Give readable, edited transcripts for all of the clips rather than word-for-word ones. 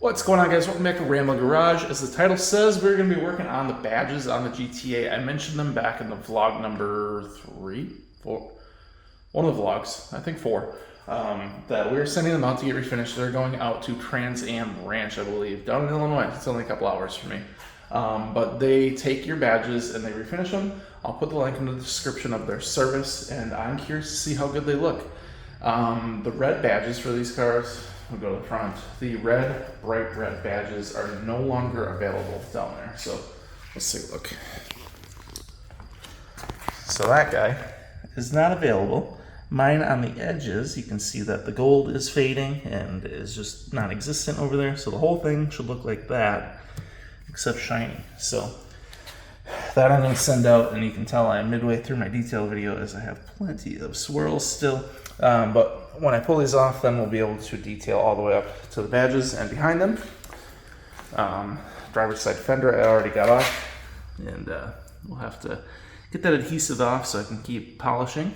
What's going on, guys? Welcome back to Rambling Garage. As the title says, we're going to be working on the badges on the GTA. I mentioned them back in the vlog number 4. One of the vlogs, I think 4, that we're sending them out to get refinished. They're going out to Trans Am Ranch, I believe, down in Illinois. It's only a couple hours for me. But they take your badges and they refinish them. I'll put the link in the description of their service, and I'm curious to see how good they look. The red badges for these cars, we'll go to the front. The red, bright red badges are no longer available down there. So let's take a look. So that guy is not available. Mine on the edges, you can see that the gold is fading and is just non-existent over there. So the whole thing should look like that, except shiny. So that I'm going to send out, and you can tell I'm midway through my detail video as I have plenty of swirls still. But when I pull these off, then we'll be able to detail all the way up to the badges and behind them. Driver's side fender I already got off, and we'll have to get that adhesive off so I can keep polishing.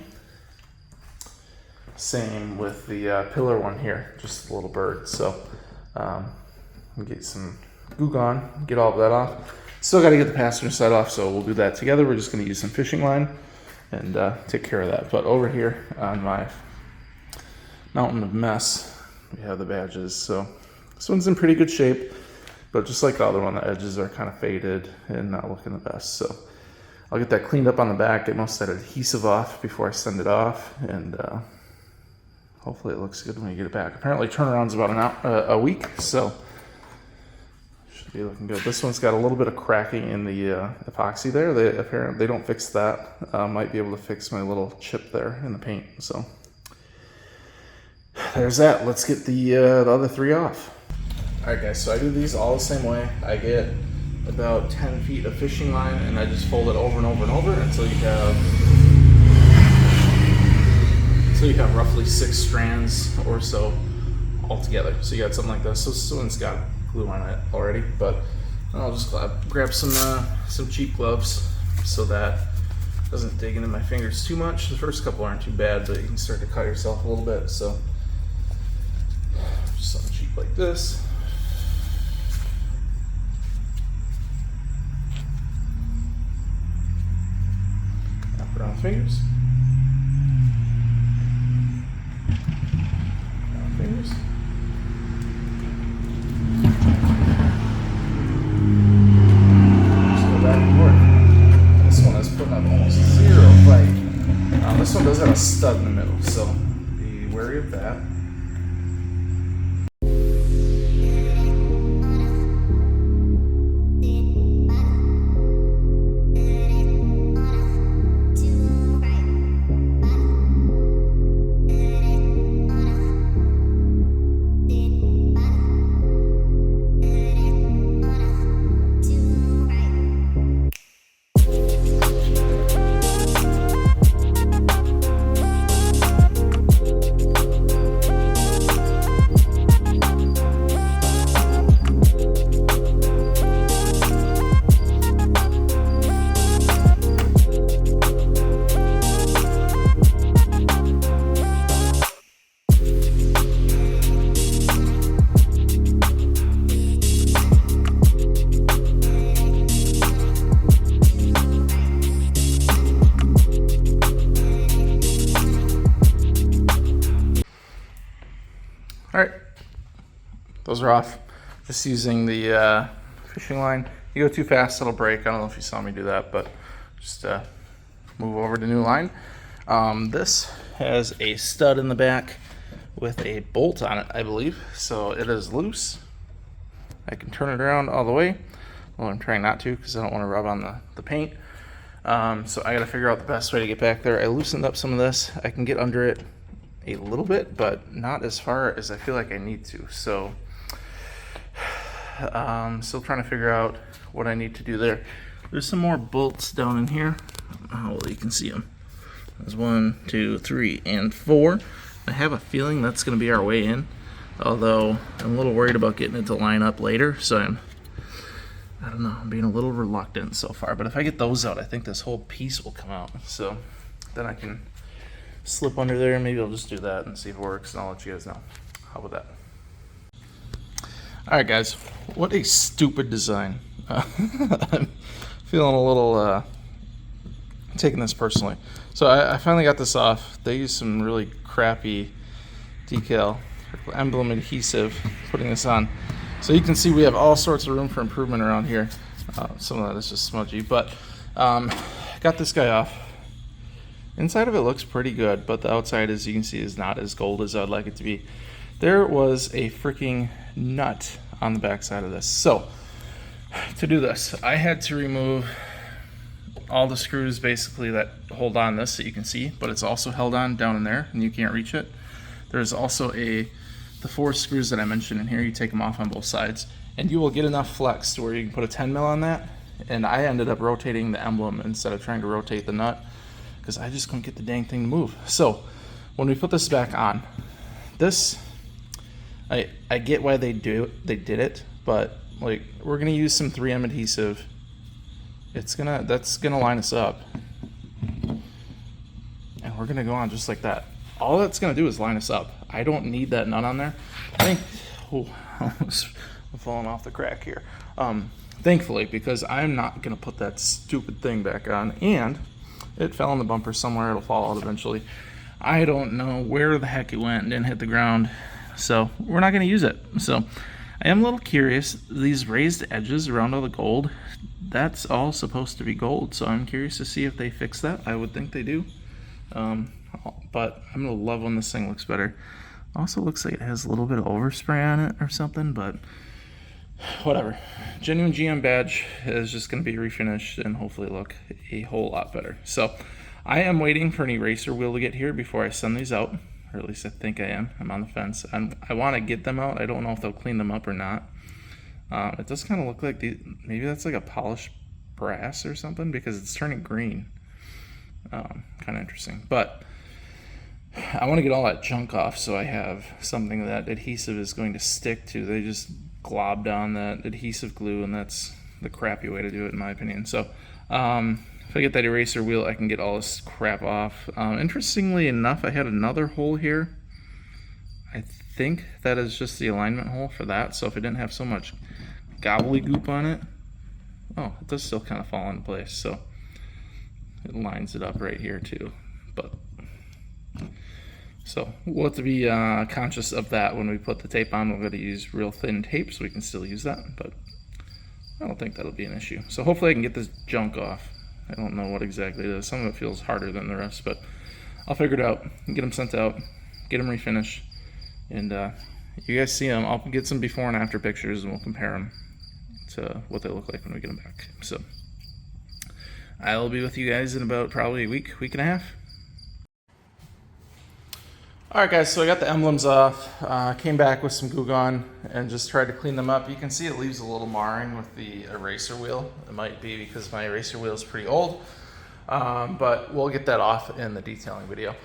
Same with the pillar one here, just a little bird. So get some glue gun, get all of that off. Still got to get the passenger side off, so we'll do that together. We're just going to use some fishing line and take care of that. But over here on my mountain of mess, we have the badges. So this one's in pretty good shape, but just like the other one, the edges are kind of faded and not looking the best. So I'll get that cleaned up on the back, get most of that adhesive off before I send it off, and hopefully it looks good when you get it back. Apparently turnaround's about a week, so should be looking good. This one's got a little bit of cracking in the epoxy there. They don't fix that. Might be able to fix my little chip there in the paint. So there's that. Let's get the other 3 off. All right, guys. So I do these all the same way. I get about 10 feet of fishing line, and I just fold it over and over and over until you have roughly 6 strands or so all together. So you got something like this. So this one's got glue on it already, but I'll just grab some cheap gloves so that it doesn't dig into my fingers too much. The first couple aren't too bad, but you can start to cut yourself a little bit. So just something cheap like this. Wrap it around the fingers. Around the fingers. This one is putting up almost 0 fight. This one does have a stud in the middle, so be wary of that. All right, those are off. Just using the fishing line. You go too fast, it'll break. I don't know if you saw me do that, but just move over to new line. This has a stud in the back with a bolt on it, I believe. So it is loose. I can turn it around all the way. Well, I'm trying not to because I don't want to rub on the paint. So I got to figure out the best way to get back there. I loosened up some of this. I can get under it a little bit, but not as far as I feel like I need to. So still trying to figure out what I need to do there. There's some more bolts down in here. Oh, well, you can see them. There's 1, 2, 3, and 4. I have a feeling that's going to be our way in, although I'm a little worried about getting it to line up later, so I don't know, I'm being a little reluctant so far. But if I get those out, I think this whole piece will come out. So then I can slip under there. Maybe I'll just do that and see if it works, and I'll let you guys know. How about that? All right, guys, what a stupid design. I'm feeling a little taking this personally. So I finally got this off. They used some really crappy decal emblem adhesive putting this on. So you can see we have all sorts of room for improvement around here. Some of that is just smudgy, but got this guy off. Inside of it looks pretty good, but the outside, as you can see, is not as gold as I'd like it to be. There was a freaking nut on the back side of this. So to do this, I had to remove all the screws basically that hold on this that you can see, but it's also held on down in there and you can't reach it. There's also the 4 screws that I mentioned in here. You take them off on both sides and you will get enough flex to where you can put a 10 mil on that. And I ended up rotating the emblem instead of trying to rotate the nut because I just couldn't get the dang thing to move. So when we put this back on, this, I get why they did it, but like we're gonna use some 3M adhesive. That's gonna line us up, and we're gonna go on just like that. All that's gonna do is line us up. I don't need that nut on there. I think, I'm falling off the crack here. Thankfully, because I'm not gonna put that stupid thing back on, and it fell in the bumper somewhere. It'll fall out eventually. I don't know where the heck it went and didn't hit the ground, so we're not gonna use it. So I am a little curious. These raised edges around all the gold, that's all supposed to be gold, so I'm curious to see if they fix that. I would think they do, but I'm gonna love when this thing looks better. Also looks like it has a little bit of overspray on it or something, but whatever. Genuine GM badge is just gonna be refinished and hopefully look a whole lot better. So I am waiting for an eraser wheel to get here before I send these out, or at least I think I am. I'm on the fence. I want to get them out. I don't know if they'll clean them up or not. It does kind of look like maybe that's like a polished brass or something because it's turning green. Kind of interesting. But I want to get all that junk off so I have something that adhesive is going to stick to. They just globbed on that adhesive glue, and that's the crappy way to do it in my opinion. So if I get that eraser wheel, I can get all this crap off. Interestingly enough, I had another hole here. I think that is just the alignment hole for that. So if it didn't have so much gobbledygook on it, oh, it does still kind of fall into place. So it lines it up right here too. But so we'll have to be conscious of that when we put the tape on. We're going to use real thin tape so we can still use that, but I don't think that'll be an issue. So hopefully I can get this junk off. I don't know what exactly it is. Some of it feels harder than the rest, but I'll figure it out and get them sent out, get them refinished, and you guys see them. I'll get some before and after pictures and we'll compare them to what they look like when we get them back. So I'll be with you guys in about probably a week and a half. Alright guys, so I got the emblems off, came back with some Goo Gone and just tried to clean them up. You can see it leaves a little marring with the eraser wheel. It might be because my eraser wheel is pretty old, but we'll get that off in the detailing video.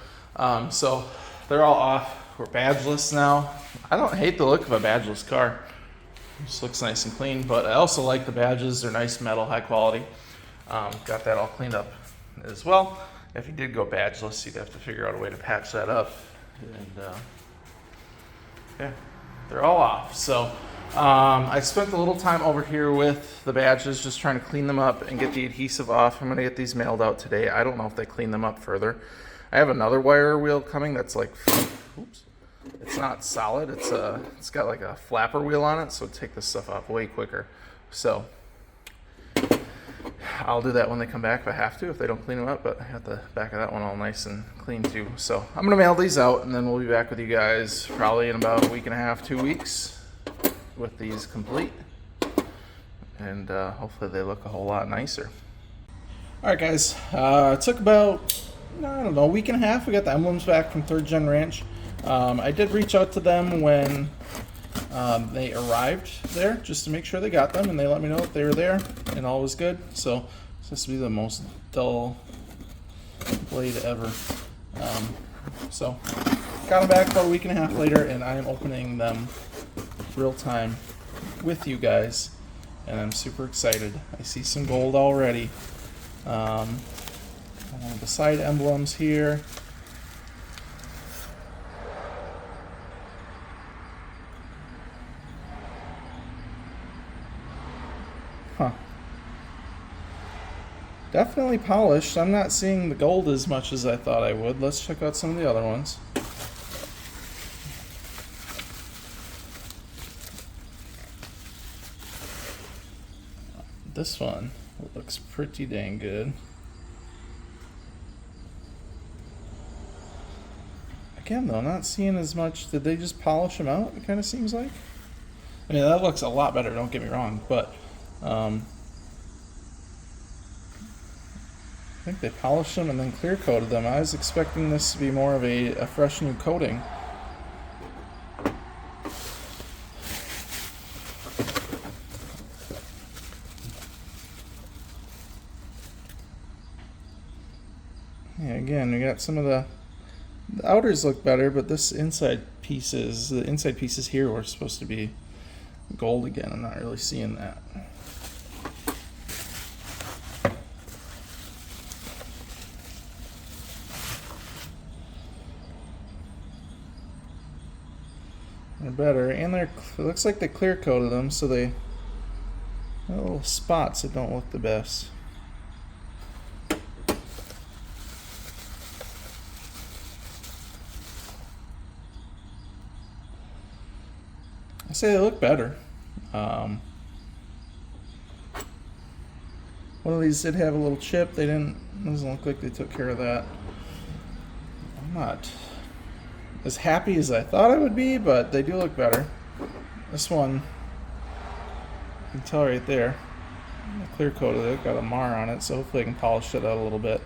So they're all off. We're badgeless now. I don't hate the look of a badgeless car. It just looks nice and clean, but I also like the badges. They're nice metal, high quality. Got that all cleaned up as well. If you did go badgeless, you'd have to figure out a way to patch that up. And yeah, they're all off. So I spent a little time over here with the badges, just trying to clean them up and get the adhesive off. I'm gonna get these mailed out today. I don't know if they clean them up further. I have another wire wheel coming that's like, oops, it's not solid. It's got like a flapper wheel on it, so it'll take this stuff off way quicker. So I'll do that when they come back if I have to, if they don't clean them up, but I got the back of that one all nice and clean too. So I'm gonna mail these out and then we'll be back with you guys probably in about a week and a half, 2 weeks with these complete. And hopefully they look a whole lot nicer. All right guys, it took about, I don't know, a week and a half. We got the emblems back from 3rd Gen Ranch. I did reach out to them when they arrived there just to make sure they got them, and they let me know that they were there and all was good. So this has to be the most dull blade ever. So got them back about a week and a half later, and I am opening them real time with you guys, and I'm super excited. I see some gold already. The side emblems here. Huh. Definitely polished. I'm not seeing the gold as much as I thought I would. Let's check out some of the other ones. This one looks pretty dang good. Again, though, not seeing as much. Did they just polish them out? It kind of seems like. I mean, that looks a lot better, don't get me wrong, but I think they polished them and then clear coated them. I was expecting this to be more of a fresh new coating. Yeah, again, we got some of the outers look better, but the inside pieces here were supposed to be gold again. I'm not really seeing that. They're better, and it looks like they clear coated them, so they got little spots that don't look the best. I say they look better. One of these did have a little chip. Doesn't look like they took care of that. I'm not as happy as I thought I would be, but they do look better. This one, you can tell right there, I clear coated it, got a mar on it, so hopefully I can polish it out a little bit.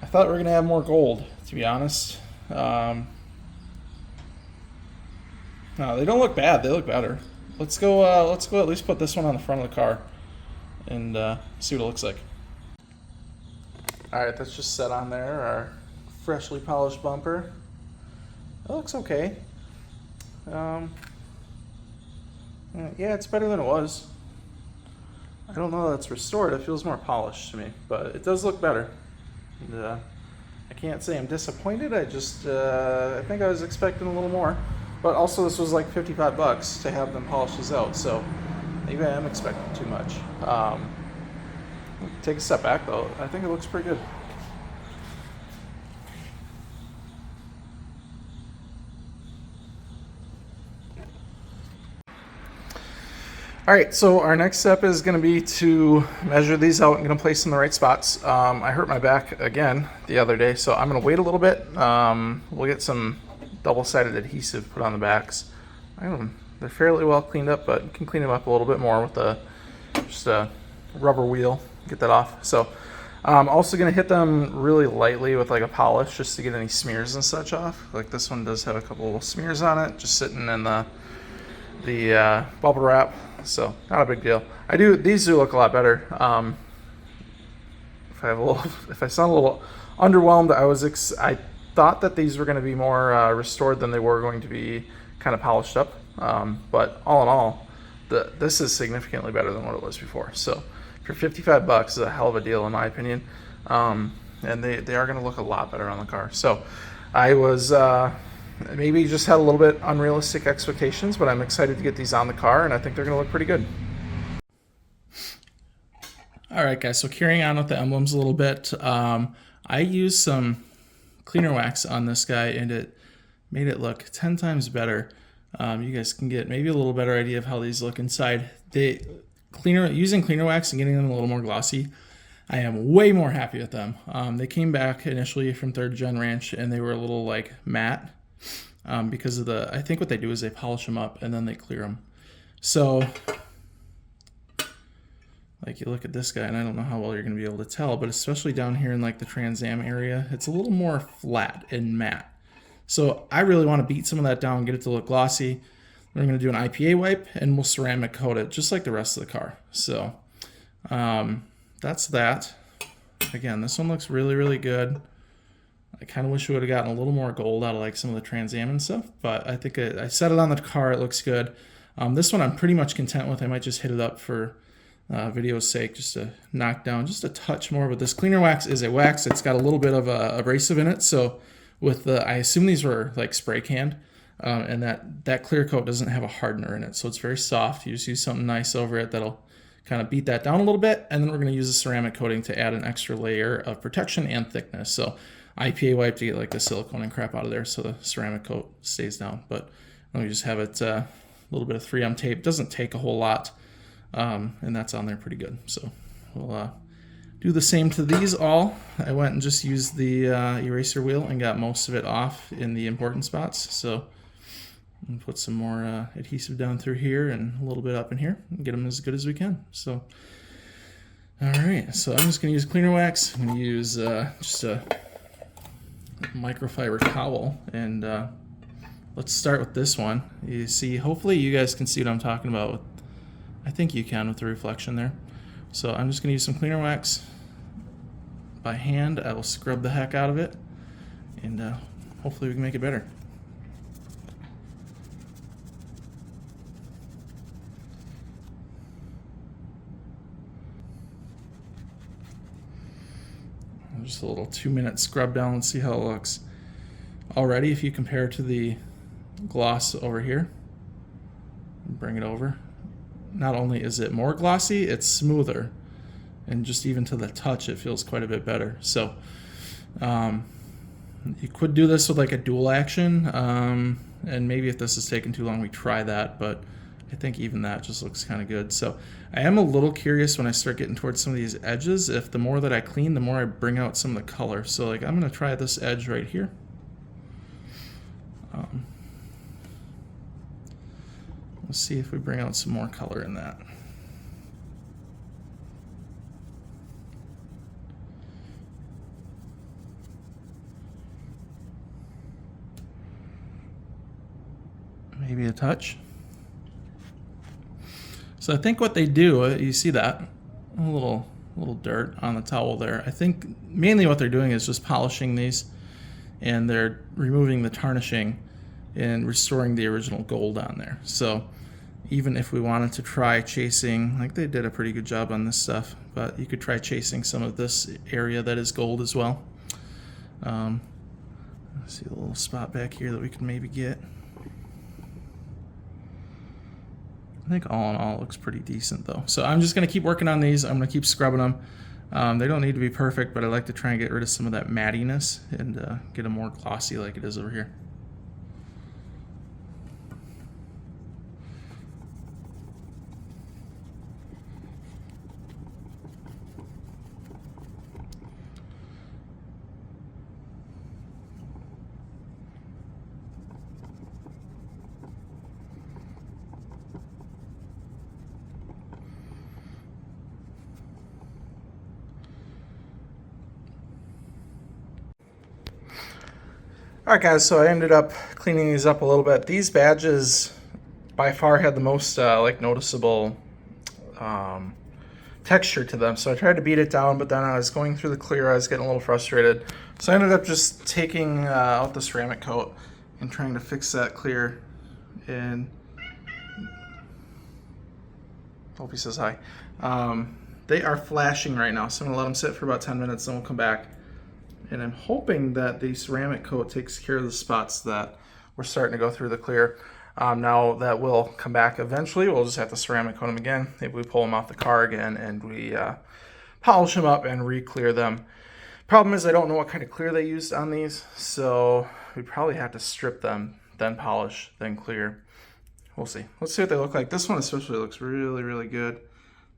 I thought we were gonna have more gold, to be honest. No, they don't look bad. They look better. Let's go at least put this one on the front of the car and see what it looks like. All right, that's just set on there, our freshly polished bumper. It looks okay. Yeah, it's better than it was. I don't know that it's restored. It feels more polished to me, but it does look better. And, I can't say I'm disappointed. I just I think I was expecting a little more. But also, this was like $55 to have them polish this out, so maybe I am expecting too much. Take a step back though. I think it looks pretty good. All right, so our next step is going to be to measure these out and going to place them in the right spots. I hurt my back again the other day, so I'm going to wait a little bit. We'll get some double-sided adhesive put on the backs. They're fairly well cleaned up, but you can clean them up a little bit more with just a rubber wheel. Get that off. So I'm also going to hit them really lightly with like a polish just to get any smears and such off. Like this one does have a couple little smears on it, just sitting in the bubble wrap. So not a big deal. These do look a lot better. If I sound a little underwhelmed, I thought that these were going to be more restored than they were going to be kind of polished up. But all in all, this is significantly better than what it was before. So for $55 is a hell of a deal in my opinion. And they are going to look a lot better on the car. So I was maybe just had a little bit unrealistic expectations, but I'm excited to get these on the car, and I think they're going to look pretty good. All right, guys, so carrying on with the emblems a little bit, I used some cleaner wax on this guy, and it made it look 10 times better. You guys can get maybe a little better idea of how these look inside. Using cleaner wax and getting them a little more glossy, I am way more happy with them. They came back initially from 3rd Gen Ranch, and they were a little like matte. Because of I think what they do is they polish them up and then they clear them. So, like you look at this guy, and I don't know how well you're going to be able to tell, but especially down here in like the Trans Am area, it's a little more flat and matte. So I really want to beat some of that down, get it to look glossy. We're going to do an IPA wipe, and we'll ceramic coat it just like the rest of the car. So that's that. Again, this one looks really, really good. I kind of wish we would have gotten a little more gold out of like some of the Trans Am and stuff, but I think I set it on the car. It looks good. This one I'm pretty much content with. I might just hit it up for video's sake, just to knock down just a touch more. But this cleaner wax is a wax. It's got a little bit of abrasive in it. So with I assume these were like spray canned, and that clear coat doesn't have a hardener in it. So it's very soft. You just use something nice over it that'll kind of beat that down a little bit, and then we're going to use the ceramic coating to add an extra layer of protection and thickness. So IPA wipe to get like the silicone and crap out of there so the ceramic coat stays down. But let me just have it a little bit of 3M tape. Doesn't take a whole lot, and that's on there pretty good. So we'll do the same to these all. I went and just used the eraser wheel and got most of it off in the important spots. So and put some more adhesive down through here and a little bit up in here and get them as good as we can. So, all right, so I'm just gonna use cleaner wax. I'm gonna use just a microfiber towel, and let's start with this one. You see, hopefully you guys can see what I'm talking about. I think you can with the reflection there. So I'm just gonna use some cleaner wax by hand. I will scrub the heck out of it, and hopefully we can make it better. Just a little 2-minute scrub down and see how it looks. Already, if you compare to the gloss over here, bring it over, not only is it more glossy, it's smoother, and just even to the touch it feels quite a bit better. So you could do this with like a dual action, and maybe if this is taking too long we try that, but I think even that just looks kind of good. So I am a little curious when I start getting towards some of these edges, if the more that I clean, the more I bring out some of the color. So like I'm gonna try this edge right here. Let's see if we bring out some more color in that. Maybe a touch. So I think what they do, you see that, a little dirt on the towel there. I think mainly what they're doing is just polishing these, and they're removing the tarnishing and restoring the original gold on there. So even if we wanted to try chasing, like they did a pretty good job on this stuff, but you could try chasing some of this area that is gold as well. Let's see a little spot back here that we can maybe get. I think all in all it looks pretty decent though. So I'm just gonna keep working on these. I'm gonna keep scrubbing them. They don't need to be perfect, but I like to try and get rid of some of that mattiness and get them more glossy like it is over here. Alright guys, so I ended up cleaning these up a little bit. These badges by far had the most like noticeable texture to them, so I tried to beat it down, but then I was going through the clear, I was getting a little frustrated. So I ended up just taking out the ceramic coat and trying to fix that clear. And hope he says hi. They are flashing right now, so I'm gonna let them sit for about 10 minutes, then we'll come back. And I'm hoping that the ceramic coat takes care of the spots that we're starting to go through the clear. Now that will come back eventually. We'll just have to ceramic coat them again. Maybe we pull them off the car again and we polish them up and re-clear them. Problem is I don't know what kind of clear they used on these, so we probably have to strip them, then polish, then clear. We'll see. Let's see what they look like. This one especially looks really, really good.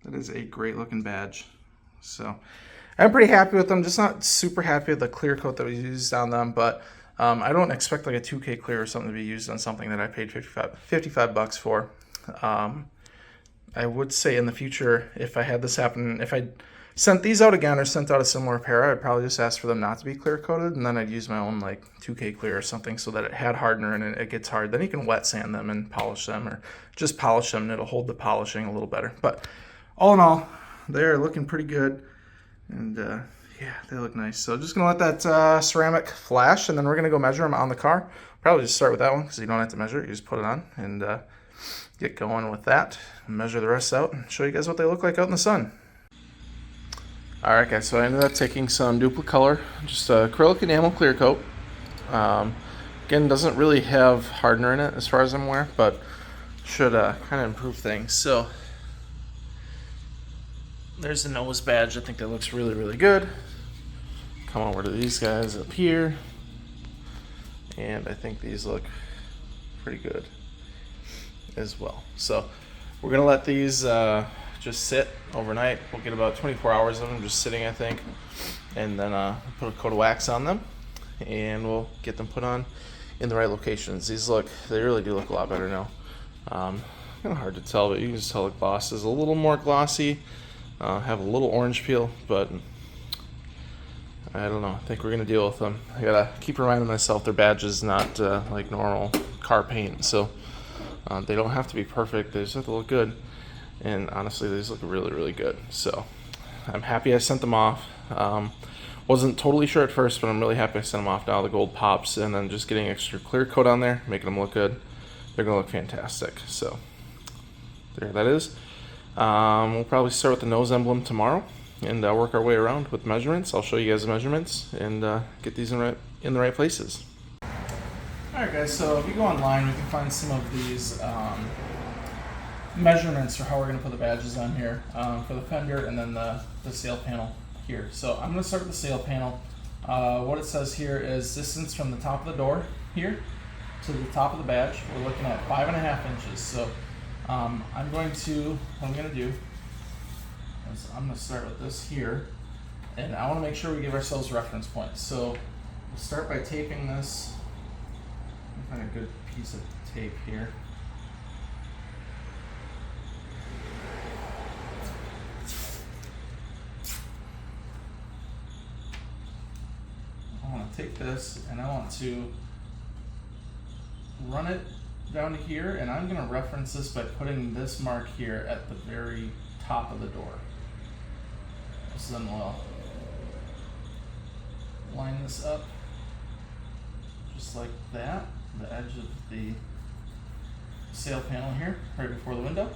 That is a great looking badge. So I'm pretty happy with them, just not super happy with the clear coat that we used on them, but I don't expect like a 2K clear or something to be used on something that I paid 55 bucks for. I would say in the future, if I had this happen, if I sent these out again or sent out a similar pair, I'd probably just ask for them not to be clear coated, and then I'd use my own like 2K clear or something so that it had hardener and it gets hard. Then you can wet sand them and polish them, or just polish them and it'll hold the polishing a little better. But all in all, they're looking pretty good. And yeah, they look nice. So just gonna let that ceramic flash, and then we're gonna go measure them on the car. Probably just start with that one because you don't have to measure it. You just put it on and get going with that. Measure the rest out and show you guys what they look like out in the sun. All right, guys. So I ended up taking some Duplicolor, just acrylic enamel clear coat. Again, doesn't really have hardener in it as far as I'm aware, but should kind of improve things. So there's the nose badge. I think that looks really, really good. Come over to these guys up here. And I think these look pretty good as well. So we're gonna let these just sit overnight. We'll get about 24 hours of them just sitting, I think. And then put a coat of wax on them. And we'll get them put on in the right locations. These they really do look a lot better now. Kind of hard to tell, but you can just tell the gloss is a little more glossy. Have a little orange peel, but I don't know. I think we're gonna deal with them. I gotta keep reminding myself their badge is not like normal car paint, so they don't have to be perfect. They just have to look good. And honestly, these look really, really good. So I'm happy I sent them off. Wasn't totally sure at first, but I'm really happy I sent them off now. The gold pops, and then just getting extra clear coat on there, making them look good. They're gonna look fantastic. So there that is. We'll probably start with the nose emblem tomorrow and work our way around with measurements. I'll show you guys the measurements and get these in the right places. Alright guys, so if you go online, we can find some of these measurements for how we're going to put the badges on here for the fender and then the sail panel here. So I'm going to start with the sail panel. What it says here is distance from the top of the door here to the top of the badge. We're looking at 5.5 inches. So what I'm going to do is I'm going to start with this here, and I want to make sure we give ourselves reference points. So we'll start by taping this. Find a good piece of tape here. I want to take this and I want to run it down to here, and I'm going to reference this by putting this mark here at the very top of the door. So then we'll line this up just like that, the edge of the sail panel here, right before the window.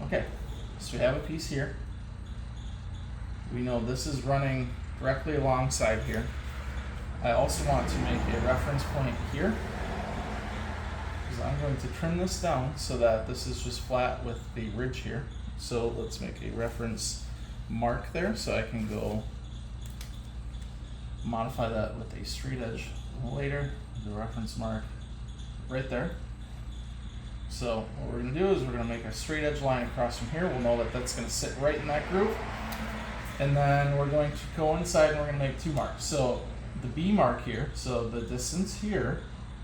Okay, so we have a piece here. We know this is running directly alongside here. I also want to make a reference point here, because I'm going to trim this down so that this is just flat with the ridge here. So let's make a reference mark there, so I can go modify that with a straight edge later. The reference mark right there. So what we're going to do is we're going to make a straight edge line across from here. We'll know that that's going to sit right in that groove. And then we're going to go inside and we're going to make 2 marks. So the B mark here, so the distance here,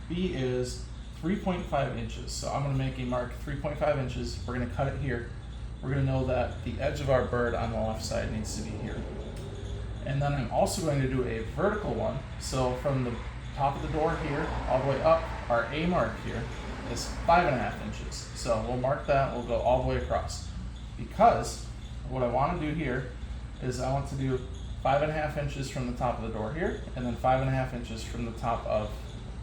B is 3.5 inches. So I'm going to make a mark 3.5 inches. We're going to cut it here. We're going to know that the edge of our bird on the left side needs to be here. And then I'm also going to do a vertical one. So from the top of the door here all the way up, our A mark here is 5.5 inches. So we'll mark that, we'll go all the way across. Because what I want to do here is I want to do 5.5 inches from the top of the door here, and then 5.5 inches from the top of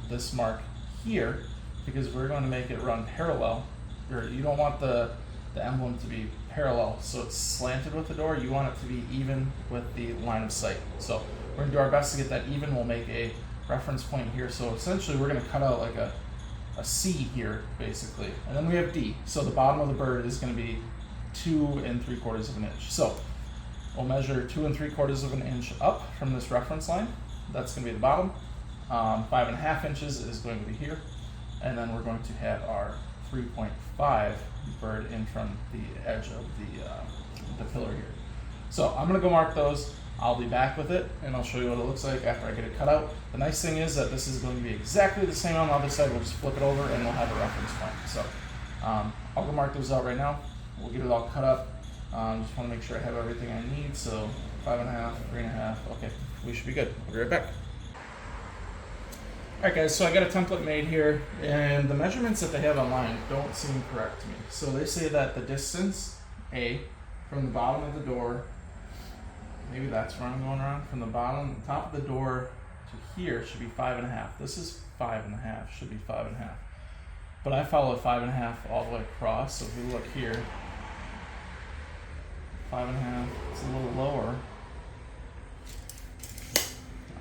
this mark here, because we're going to make it run parallel. You don't want the emblem to be parallel, so it's slanted with the door. You want it to be even with the line of sight. So we're going to do our best to get that even. We'll make a reference point here. So essentially we're going to cut out like a C here, basically. And then we have D. So the bottom of the bird is going to be 2 3/4 of an inch. So we'll measure 2 3/4 of an inch up from this reference line. That's going to be the bottom. 5.5 inches is going to be here. And then we're going to have our 3.5 bird in from the edge of the pillar here. So I'm going to go mark those. I'll be back with it and I'll show you what it looks like after I get it cut out. The nice thing is that this is going to be exactly the same on the other side. We'll just flip it over and we'll have a reference point. So I'll go mark those out right now. We'll get it all cut up. Just want to make sure I have everything I need. So 5.5, 3.5. Okay, we should be good. I'll be right back. Alright guys, so I got a template made here, and the measurements that they have online don't seem correct to me. So they say that the distance, A, from the bottom of the door, maybe that's where I'm going around, from the bottom, top of the door to here should be 5.5. This is 5.5, should be 5.5. But I follow 5.5 all the way across, so if we look here, 5.5, it's a little lower.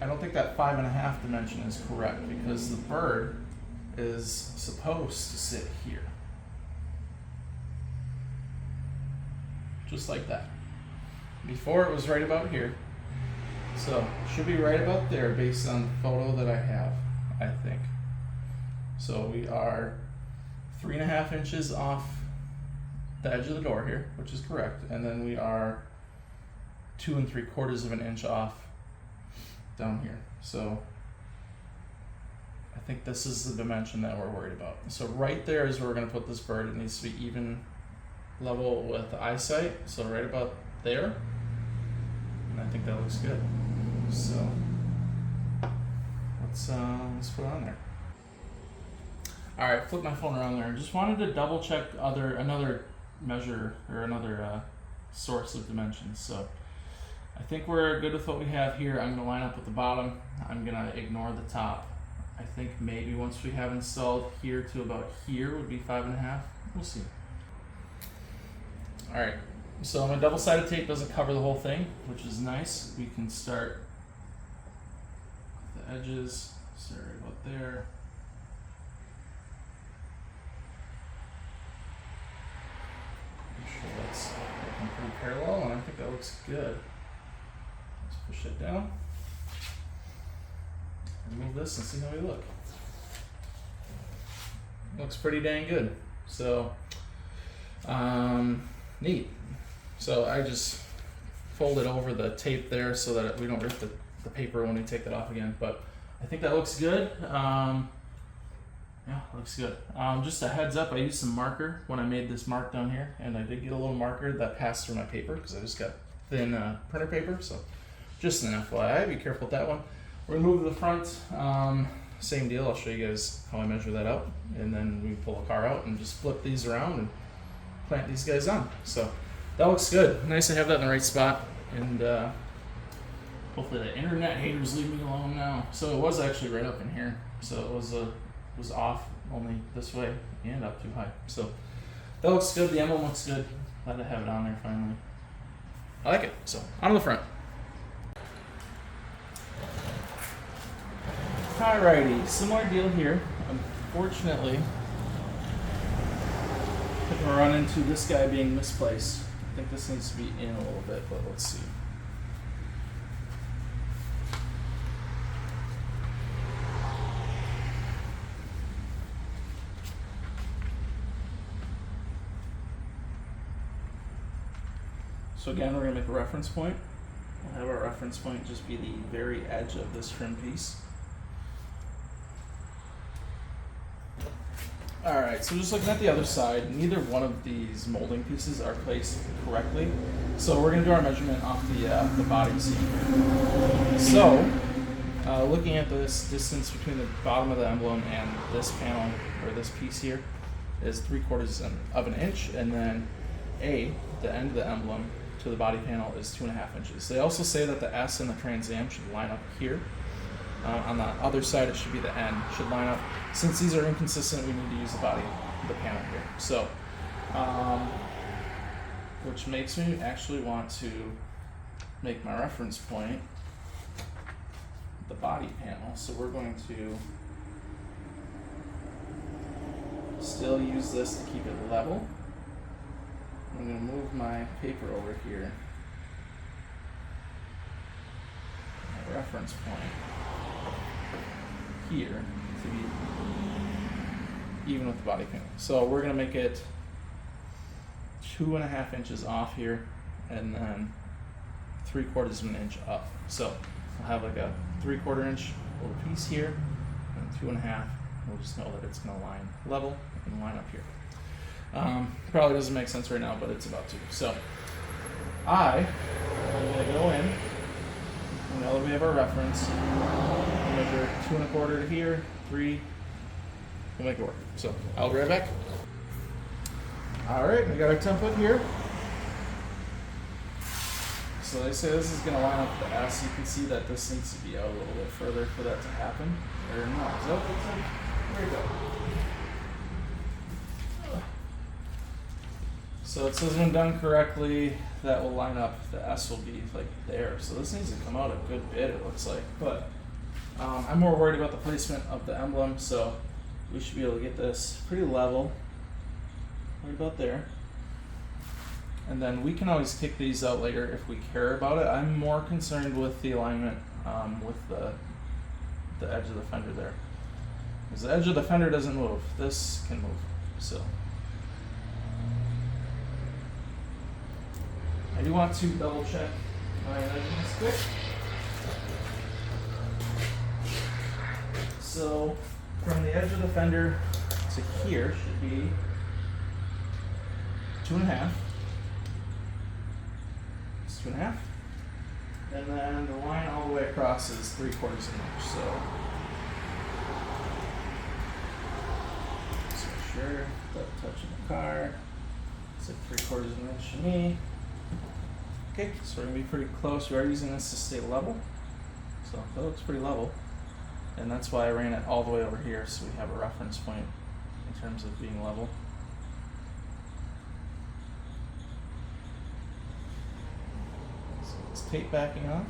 I don't think that 5.5 dimension is correct because the bird is supposed to sit here. Just like that. before it was right about here. So it should be right about there based on the photo that I have, I think. So we are 3.5 inches off the edge of the door here, which is correct. And then we are 2 3/4 of an inch off down here. So I think this is the dimension that we're worried about. So right there is where we're going to put this bird. It needs to be even level with the eyesight. So right about there. And I think that looks good. So let's put it on there. All right, flip my phone around there. Just wanted to double check another measure or another source of dimensions. So I think we're good with what we have here. I'm gonna line up with the bottom. I'm gonna ignore the top. I think maybe once we have installed here to about here would be 5.5. We'll see. All right, so my double-sided tape doesn't cover the whole thing, which is nice. We can start with the edges, sorry about there. I'm sure that's looking pretty parallel, and I think that looks good. Let's push it down. Remove this and see how we look. Looks pretty dang good. So, neat. So I just folded over the tape there so that we don't rip the paper when we take that off again. But I think that looks good. Yeah, looks good. Just a heads up, I used some marker when I made this mark down here, and I did get a little marker that passed through my paper because I just got thin printer paper. So just an FYI, be careful with that one. We're gonna move to the front. Same deal. I'll show you guys how I measure that out, and then we pull a car out and just flip these around and plant these guys on. So that looks good. Nice to have that in the right spot, and hopefully the internet haters leave me alone now. So it was actually right up in here. So it was off only this way and up too high. So that looks good. The emblem looks good. Glad to have it on there finally. I like it. So on to the front. Alrighty, similar deal here. Unfortunately, I'm gonna run into this guy being misplaced. I think this needs to be in a little bit, but let's see. So again, we're gonna make a reference point. We'll have our reference point just be the very edge of this trim piece. Alright, so just looking at the other side, neither one of these molding pieces are placed correctly. So we're going to do our measurement off the body seam. So, looking at this distance between the bottom of the emblem and this panel, or this piece here, is 3/4 of an inch, and then the end of the emblem to the body panel is 2.5 inches. They also say that the S and the Trans Am should line up here. On the other side, it should be the N, should line up. Since these are inconsistent, we need to use the panel here. So, which makes me actually want to make my reference point the body panel. So we're going to still use this to keep it level. I'm going to move my paper over here. My reference point here to be even with the body panel. So we're going to make it 2.5 inches off here, and then 3/4 of an inch up. So I'll have like a 3/4 inch little piece here, and 2.5. We'll just know that it's going to line level and line up here. Probably doesn't make sense right now, but it's about to. So I'm going to go in. Now that we have our reference, we'll measure 2.25 to here, 3. We'll make it work. So I'll be right back. All right, we got our template here. So they say this is going to line up with the S. You can see that this needs to be out a little bit further for that to happen. Or no, is that what it's like? There we go. So it says when done correctly, that will line up. The S will be like there. So this needs to come out a good bit, it looks like. But I'm more worried about the placement of the emblem, so we should be able to get this pretty level, right about there. And then we can always kick these out later if we care about it. I'm more concerned with the alignment with the edge of the fender there. Because the edge of the fender doesn't move. This can move. So I do want to double check my measurements quick. So from the edge of the fender to here should be 2.5. It's 2.5. And then the line all the way across is 3/4 inch. So just make sure that touching the car. It's like 3/4 inch to me. Okay, so we're gonna be pretty close. We are using this to stay level. So that looks pretty level. And that's why I ran it all the way over here, so we have a reference point in terms of being level. So it's tape backing off.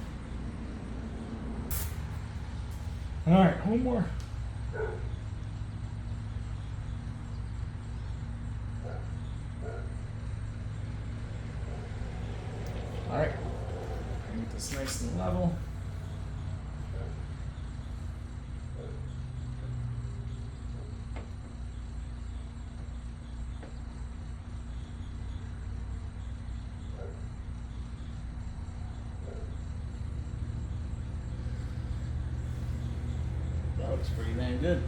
All right, one more. All right, get this nice and level. That looks pretty dang good.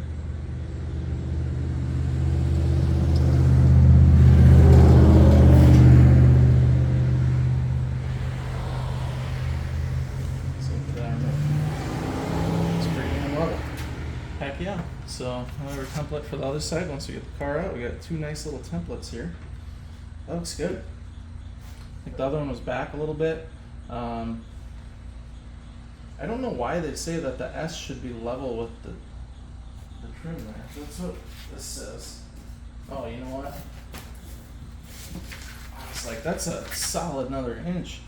Heck yeah. So another template for the other side. Once we get the car out, we got 2 nice little templates here. That looks good. I think the other one was back a little bit. I don't know why they say that the S should be level with the trim there. That's what this says. Oh, you know what? It's like, that's a solid another inch.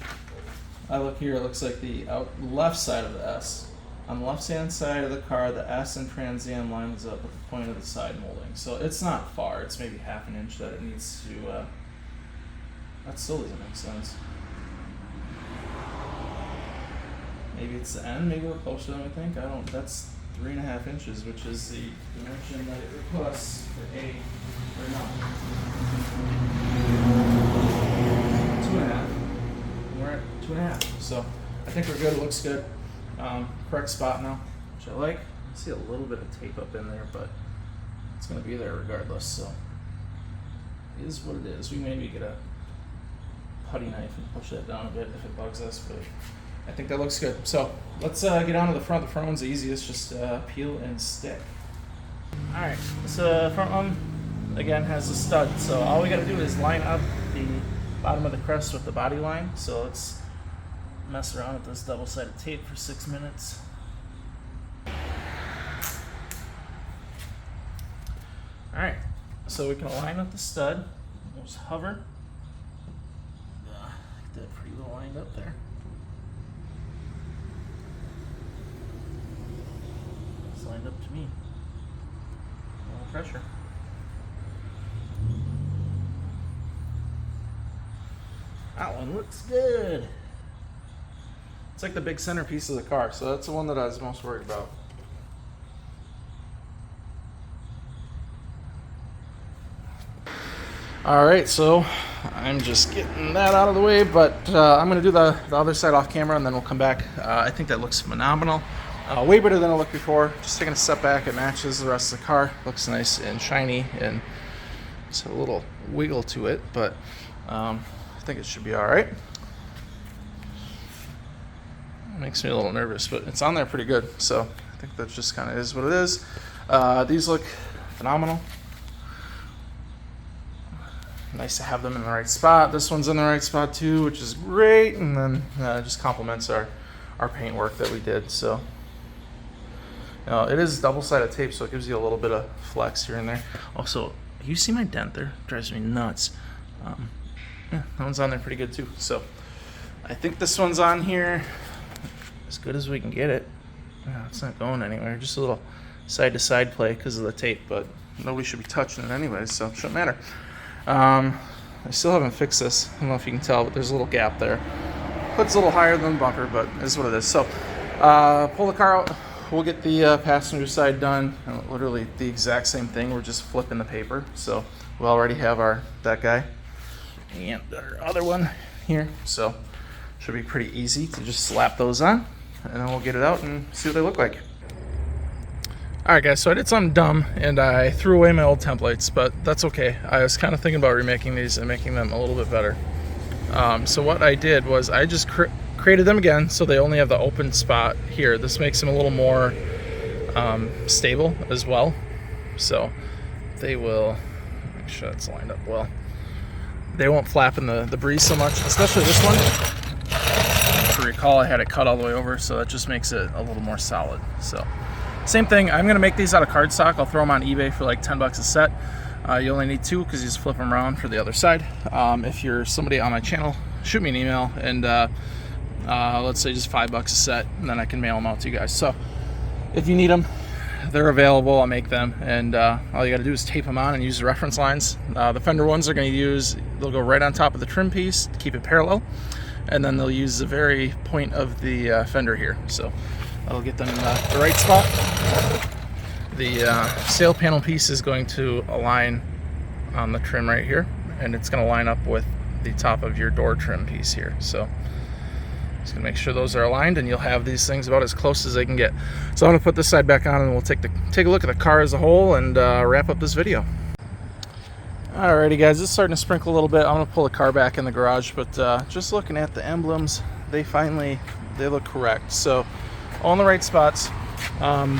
I look here, it looks like the left side of the S. On the left-hand side of the car, the S and Trans Am lines up with the point of the side molding. So it's not far. It's maybe 1/2 inch that it needs to... that still doesn't make sense. Maybe it's the end. Maybe we're closer than we think. I don't... That's 3.5 inches, which is the dimension that it requests for A or not. 2.5. We're at 2.5. So I think we're good. It looks good. Correct spot now, which I like. I see a little bit of tape up in there, but it's going to be there regardless, so it is what it is. We maybe get a putty knife and push that down a bit if it bugs us, but I think that looks good. So let's get on to the front. The front one's the easiest, just peel and stick. Alright, this front one, again, has a stud, so all we got to do is line up the bottom of the crest with the body line. So let's mess around with this double-sided tape for 6 minutes. Alright, so we can align with the stud. We'll just hover. Get that pretty well lined up there. It's lined up to me. No pressure. That one looks good. It's like the big centerpiece of the car, so that's the one that I was most worried about. Alright, so I'm just getting that out of the way, but I'm going to do the other side off camera and then we'll come back. I think that looks phenomenal. Way better than it looked before. Just taking a step back, it matches the rest of the car. Looks nice and shiny and it's a little wiggle to it, but I think it should be alright. Makes me a little nervous, but it's on there pretty good, so I think that just kind of is what it is. These look phenomenal. Nice to have them in the right spot. This one's in the right spot too, which is great, and then just complements our paint work that we did. So it is double-sided tape, so it gives you a little bit of flex here and there. Also, you see my dent there? It drives me nuts. Yeah, that one's on there pretty good too. So I think this one's on here as good as we can get it. It's not going anywhere. Just a little side-to-side play because of the tape, but nobody should be touching it anyway, so it shouldn't matter. I still haven't fixed this. I don't know if you can tell, but there's a little gap there. Hood's a little higher than the bumper, but it is what it is. So pull the car out. We'll get the passenger side done. Literally the exact same thing. We're just flipping the paper. So we already have that guy and our other one here. So should be pretty easy to just slap those on, and then we'll get it out and see what they look like. All right, guys, so I did something dumb and I threw away my old templates, but that's okay. I was kind of thinking about remaking these and making them a little bit better. So what I did was I just created them again, so they only have the open spot here. This makes them a little more stable as well. So they will, make sure it's lined up well. They won't flap in the breeze so much, especially this one. If you recall, I had it cut all the way over, so that just makes it a little more solid. So same thing, I'm gonna make these out of cardstock. I'll throw them on eBay for like 10 bucks a set. You only need 2 because you just flip them around for the other side. If you're somebody on my channel, shoot me an email and let's say just $5 a set, and then I can mail them out to you guys. So if you need them, they're available. I'll make them, and all you got to do is tape them on and use the reference lines. The Fender ones are going to they'll go right on top of the trim piece to keep it parallel, and then they'll use the very point of the fender here. So that'll get them in the right spot. The sail panel piece is going to align on the trim right here, and it's going to line up with the top of your door trim piece here. So just gonna make sure those are aligned, and you'll have these things about as close as they can get. So I'm gonna put this side back on, and we'll take a look at the car as a whole and wrap up this video. Alrighty, guys, it's starting to sprinkle a little bit. I'm gonna pull the car back in the garage, but just looking at the emblems, they look correct. So all in the right spots.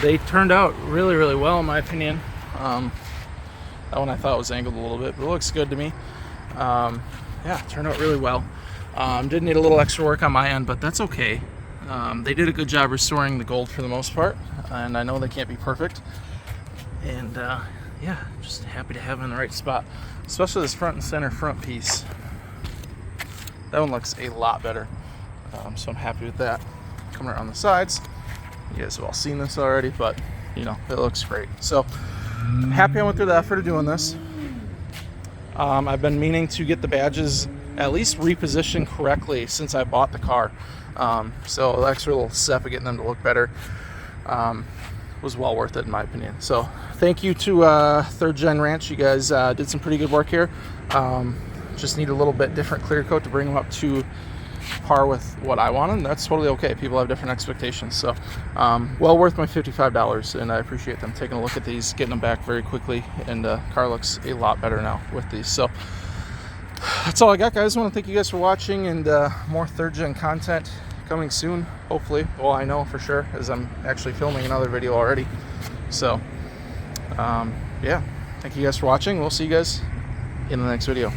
They turned out really, really well in my opinion. That one I thought was angled a little bit, but it looks good to me. Yeah, turned out really well. Did need a little extra work on my end, but that's okay. They did a good job restoring the gold for the most part, and I know they can't be perfect. And yeah, just happy to have them in the right spot, especially this front and center front piece. That one looks a lot better, so I'm happy with that. Coming around the sides, you guys have all seen this already, but you know, it looks great. So I'm happy I went through the effort of doing this. I've been meaning to get the badges at least repositioned correctly since I bought the car. So the extra little step of getting them to look better was well worth it in my opinion. So thank you to Third Gen Ranch. You guys did some pretty good work here. Just need a little bit different clear coat to bring them up to par with what I wanted, and that's totally okay. People have different expectations. So well worth my $55, and I appreciate them taking a look at these, getting them back very quickly, and car looks a lot better now with these. So that's all I got, guys. I want to thank you guys for watching, and more Third Gen content coming soon, hopefully. Well, I know for sure, as I'm actually filming another video already. So yeah, thank you guys for watching. We'll see you guys in the next video.